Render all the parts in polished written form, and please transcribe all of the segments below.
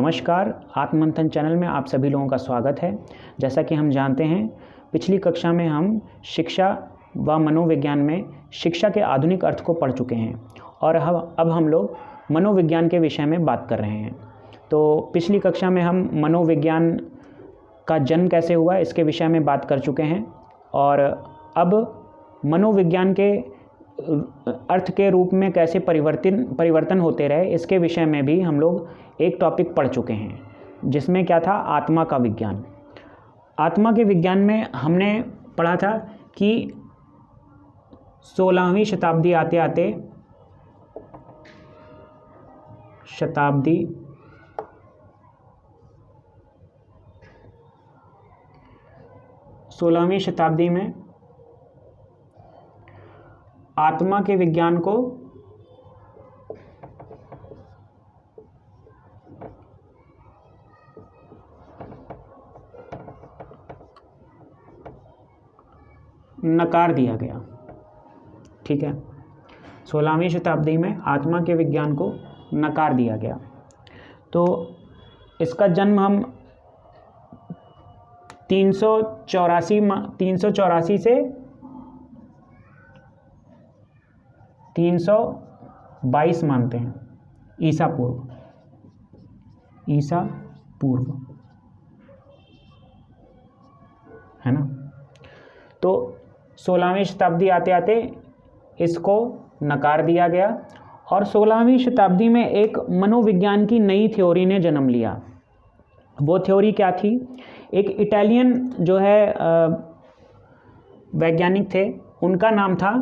नमस्कार, आत्ममंथन चैनल में आप सभी लोगों का स्वागत है। जैसा कि हम जानते हैं, पिछली कक्षा में हम शिक्षा व मनोविज्ञान में शिक्षा के आधुनिक अर्थ को पढ़ चुके हैं और अब हम लोग मनोविज्ञान के विषय में बात कर रहे हैं। तो पिछली कक्षा में हम मनोविज्ञान का जन्म कैसे हुआ इसके विषय में बात कर चुके हैं और अब मनोविज्ञान के अर्थ के रूप में कैसे परिवर्तन होते रहे इसके विषय में भी हम लोग एक टॉपिक पढ़ चुके हैं, जिसमें क्या था, आत्मा का विज्ञान। आत्मा के विज्ञान में हमने पढ़ा था कि 16वीं शताब्दी आते आते 16वीं शताब्दी में आत्मा के विज्ञान को नकार दिया गया। ठीक है, 16वीं शताब्दी में आत्मा के विज्ञान को नकार दिया गया। तो इसका जन्म हम 384 से 322 मानते हैं ईसा पूर्व, है ना। तो 16वीं शताब्दी आते आते इसको नकार दिया गया और 16वीं शताब्दी में एक मनोविज्ञान की नई थ्योरी ने जन्म लिया। वो थ्योरी क्या थी? एक इटालियन जो है वैज्ञानिक थे, उनका नाम था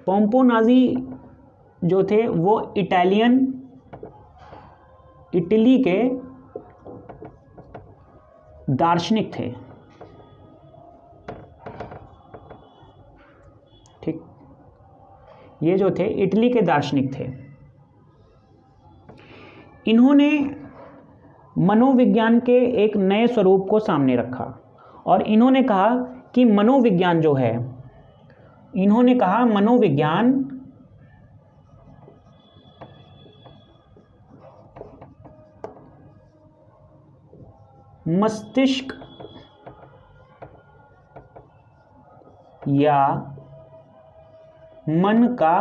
पोम्पोनाजी जो थे वो इटली के दार्शनिक थे। ठीक, ये जो थे इटली के दार्शनिक थे। इन्होंने मनोविज्ञान के एक नए स्वरूप को सामने रखा और इन्होंने कहा कि मनोविज्ञान जो है, इन्होंने कहा मनोविज्ञान मस्तिष्क या मन का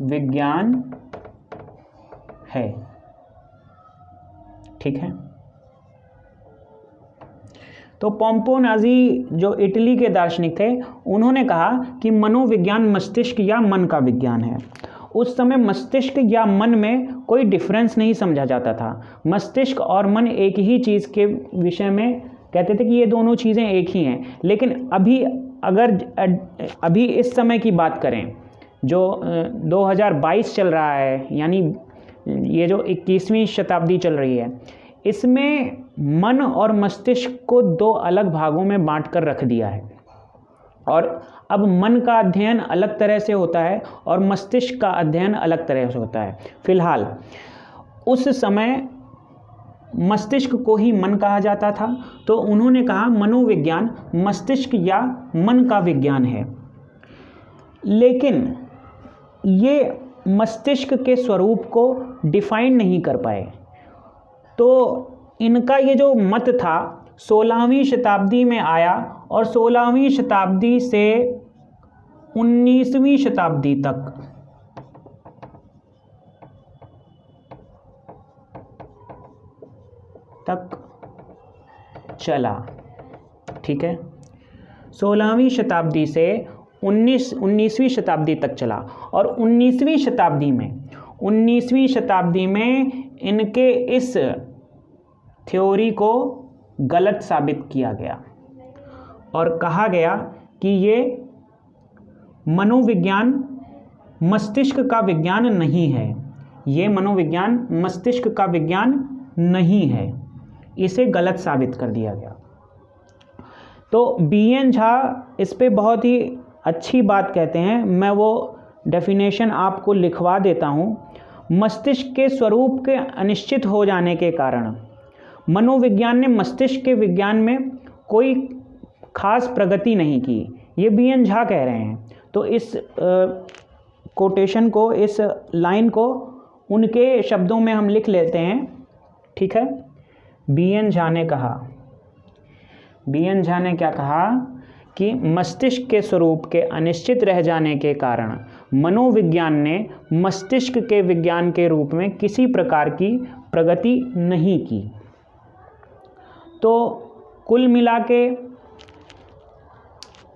विज्ञान है। ठीक है, तो पोम्पोनाजी जो इटली के दार्शनिक थे, उन्होंने कहा कि मनोविज्ञान मस्तिष्क या मन का विज्ञान है। उस समय मस्तिष्क या मन में कोई डिफरेंस नहीं समझा जाता था। मस्तिष्क और मन एक ही चीज़ के विषय में कहते थे कि ये दोनों चीज़ें एक ही हैं। लेकिन अभी इस समय की बात करें, जो 2022 चल रहा है, यानी ये जो 21वीं शताब्दी चल रही है, इसमें मन और मस्तिष्क को दो अलग भागों में बांट कर रख दिया है और अब मन का अध्ययन अलग तरह से होता है और मस्तिष्क का अध्ययन अलग तरह से होता है। फिलहाल उस समय मस्तिष्क को ही मन कहा जाता था, तो उन्होंने कहा मनोविज्ञान मस्तिष्क या मन का विज्ञान है। लेकिन ये मस्तिष्क के स्वरूप को डिफाइन नहीं कर पाए। तो इनका ये जो मत था 16वीं शताब्दी में आया और 16वीं शताब्दी से 19वीं शताब्दी तक चला। ठीक है, 16वीं शताब्दी से 19वीं शताब्दी तक चला और 19वीं शताब्दी में इनके इस थ्योरी को गलत साबित किया गया और कहा गया कि ये मनोविज्ञान मस्तिष्क का विज्ञान नहीं है। ये मनोविज्ञान मस्तिष्क का विज्ञान नहीं है, इसे गलत साबित कर दिया गया। तो बीएन झा इस पे बहुत ही अच्छी बात कहते हैं, मैं वो डेफिनेशन आपको लिखवा देता हूँ। मस्तिष्क के स्वरूप के अनिश्चित हो जाने के कारण मनोविज्ञान ने मस्तिष्क के विज्ञान में कोई खास प्रगति नहीं की, ये बी.एन. झा कह रहे हैं। तो इस कोटेशन को, इस लाइन को उनके शब्दों में हम लिख लेते हैं, ठीक है। बी.एन. झा ने कहा, बी.एन. झा ने क्या कहा कि मस्तिष्क के स्वरूप के अनिश्चित रह जाने के कारण मनोविज्ञान ने मस्तिष्क के विज्ञान के रूप में किसी प्रकार की प्रगति नहीं की। तो कुल मिला के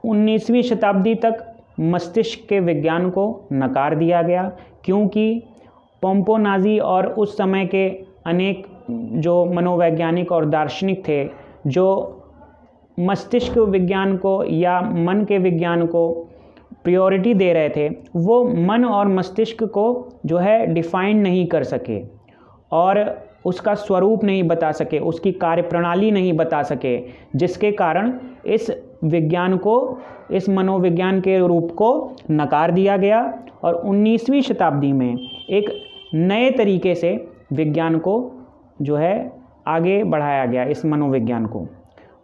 19वीं शताब्दी तक मस्तिष्क के विज्ञान को नकार दिया गया, क्योंकि पोम्पोनाजी और उस समय के अनेक जो मनोवैज्ञानिक और दार्शनिक थे जो मस्तिष्क विज्ञान को या मन के विज्ञान को प्रायोरिटी दे रहे थे, वो मन और मस्तिष्क को जो है डिफाइन नहीं कर सके और उसका स्वरूप नहीं बता सके, उसकी कार्यप्रणाली नहीं बता सके, जिसके कारण इस विज्ञान को, इस मनोविज्ञान के रूप को नकार दिया गया और 19वीं शताब्दी में एक नए तरीके से विज्ञान को जो है आगे बढ़ाया गया, इस मनोविज्ञान को।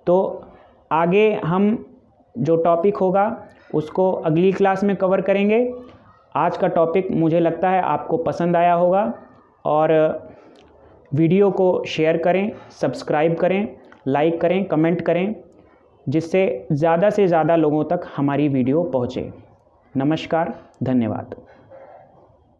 तो आगे हम जो टॉपिक होगा उसको अगली क्लास में कवर करेंगे। आज का टॉपिक मुझे लगता है आपको पसंद आया होगा और वीडियो को शेयर करें, सब्सक्राइब करें, लाइक करें, कमेंट करें, जिससे ज़्यादा से ज़्यादा लोगों तक हमारी वीडियो पहुँचे। नमस्कार, धन्यवाद।